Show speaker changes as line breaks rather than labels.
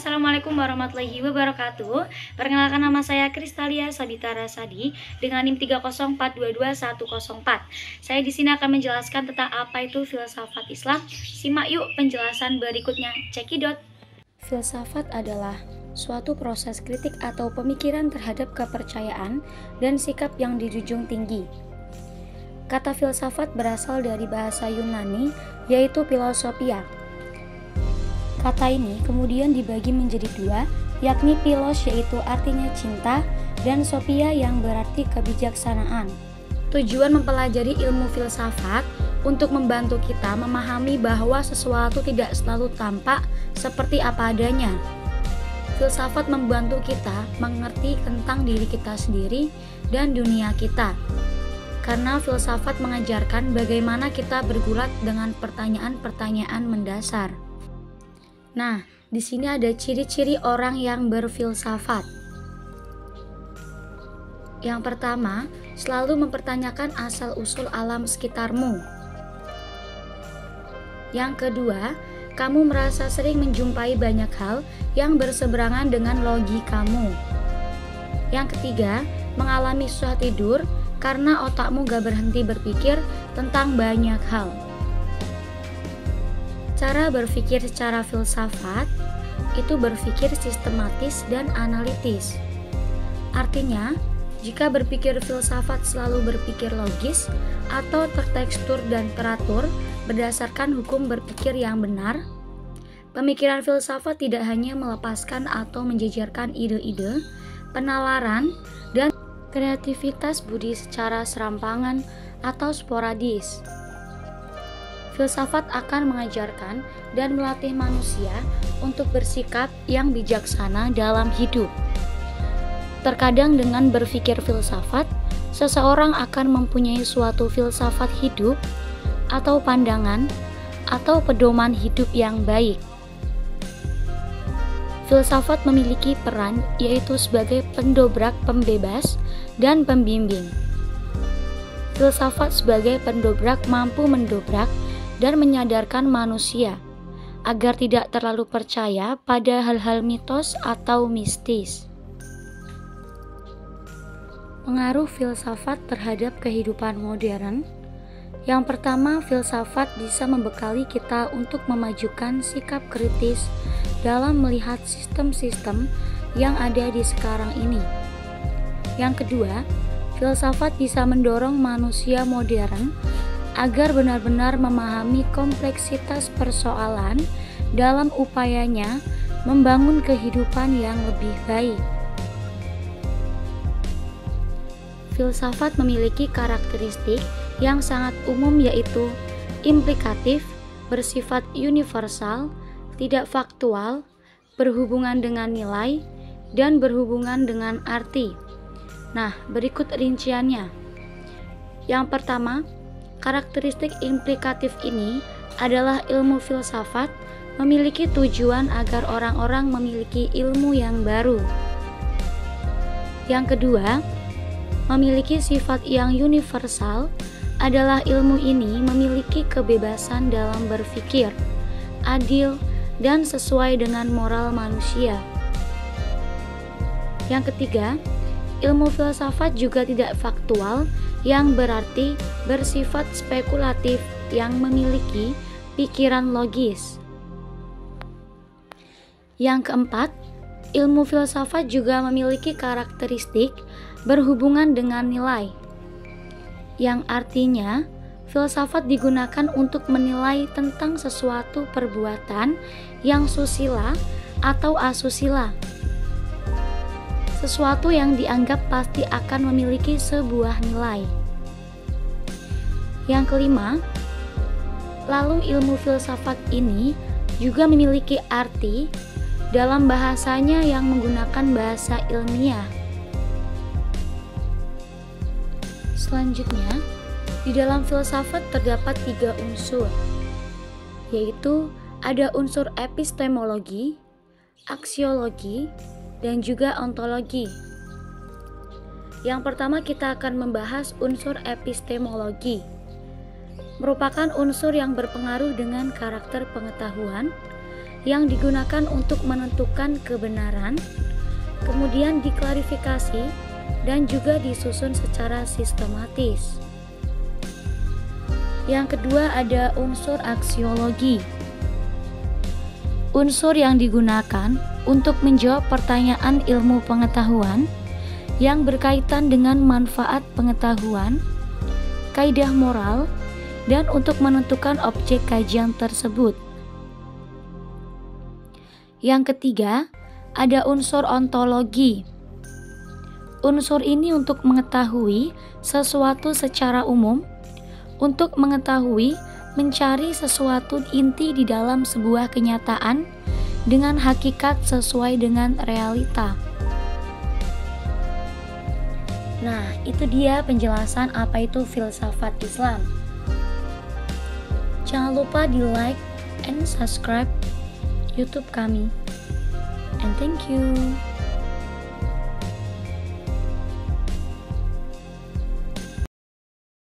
Assalamualaikum warahmatullahi wabarakatuh. Perkenalkan, nama saya Kristalia Sabita Rasadi dengan NIM 304222104. Saya di sini akan menjelaskan tentang apa itu filsafat Islam. Simak yuk penjelasan berikutnya. Cekidot.
Filsafat adalah suatu proses kritik atau pemikiran terhadap kepercayaan dan sikap yang dijunjung tinggi. Kata filsafat berasal dari bahasa Yunani, yaitu philosophia. Kata ini kemudian dibagi menjadi dua, yakni philos yaitu artinya cinta, dan sophia yang berarti kebijaksanaan. Tujuan mempelajari ilmu filsafat untuk membantu kita memahami bahwa sesuatu tidak selalu tampak seperti apa adanya. Filsafat membantu kita mengerti tentang diri kita sendiri dan dunia kita. Karena filsafat mengajarkan bagaimana kita bergulat dengan pertanyaan-pertanyaan mendasar. Nah, di sini ada ciri-ciri orang yang berfilsafat. Yang pertama, selalu mempertanyakan asal-usul alam sekitarmu. Yang kedua, kamu merasa sering menjumpai banyak hal yang berseberangan dengan logikamu. Yang ketiga, mengalami susah tidur karena otakmu gak berhenti berpikir tentang banyak hal. Cara berpikir secara filsafat itu berpikir sistematis dan analitis. Artinya, jika berpikir filsafat selalu berpikir logis atau tertekstur dan teratur berdasarkan hukum berpikir yang benar, pemikiran filsafat tidak hanya melepaskan atau menjejarkan ide-ide, penalaran, dan kreativitas budi secara serampangan atau sporadis. Filsafat akan mengajarkan dan melatih manusia untuk bersikap yang bijaksana dalam hidup. Terkadang dengan berpikir filsafat, seseorang akan mempunyai suatu filsafat hidup atau pandangan atau pedoman hidup yang baik. Filsafat memiliki peran yaitu sebagai pendobrak, pembebas, dan pembimbing. Filsafat sebagai pendobrak mampu mendobrak dan menyadarkan manusia agar tidak terlalu percaya pada hal-hal mitos atau mistis. Pengaruh filsafat terhadap kehidupan modern. Yang pertama, filsafat bisa membekali kita untuk memajukan sikap kritis dalam melihat sistem-sistem yang ada di sekarang ini. Yang kedua, filsafat bisa mendorong manusia modern agar benar-benar memahami kompleksitas persoalan dalam upayanya membangun kehidupan yang lebih baik. Filsafat memiliki karakteristik yang sangat umum yaitu implikatif, bersifat universal, tidak faktual, berhubungan dengan nilai, dan berhubungan dengan arti. Nah, berikut rinciannya. Yang pertama, karakteristik implikatif ini adalah ilmu filsafat memiliki tujuan agar orang-orang memiliki ilmu yang baru. Yang kedua, memiliki sifat yang universal adalah ilmu ini memiliki kebebasan dalam berpikir, adil, dan sesuai dengan moral manusia. Yang ketiga, ilmu filsafat juga tidak faktual, yang berarti bersifat spekulatif yang memiliki pikiran logis. Yang keempat, ilmu filsafat juga memiliki karakteristik berhubungan dengan nilai, yang artinya filsafat digunakan untuk menilai tentang sesuatu perbuatan yang susila atau asusila. Sesuatu yang dianggap pasti akan memiliki sebuah nilai. Yang kelima, lalu ilmu filsafat ini juga memiliki arti dalam bahasanya yang menggunakan bahasa ilmiah. Selanjutnya, di dalam filsafat terdapat 3 unsur, yaitu ada unsur epistemologi, aksiologi, dan juga ontologi. Yang pertama, kita akan membahas unsur epistemologi. Merupakan unsur yang berpengaruh dengan karakter pengetahuan yang digunakan untuk menentukan kebenaran, kemudian diklarifikasi, dan juga disusun secara sistematis. Yang kedua ada unsur aksiologi. Unsur yang digunakan untuk menjawab pertanyaan ilmu pengetahuan yang berkaitan dengan manfaat pengetahuan, kaidah moral, dan untuk menentukan objek kajian tersebut. Yang ketiga, ada unsur ontologi. Unsur ini untuk mengetahui sesuatu secara umum, untuk mengetahui, mencari sesuatu inti di dalam sebuah kenyataan dengan hakikat sesuai dengan realita. Nah, itu dia penjelasan apa itu filsafat Islam. Jangan lupa di like and subscribe YouTube kami. And thank you.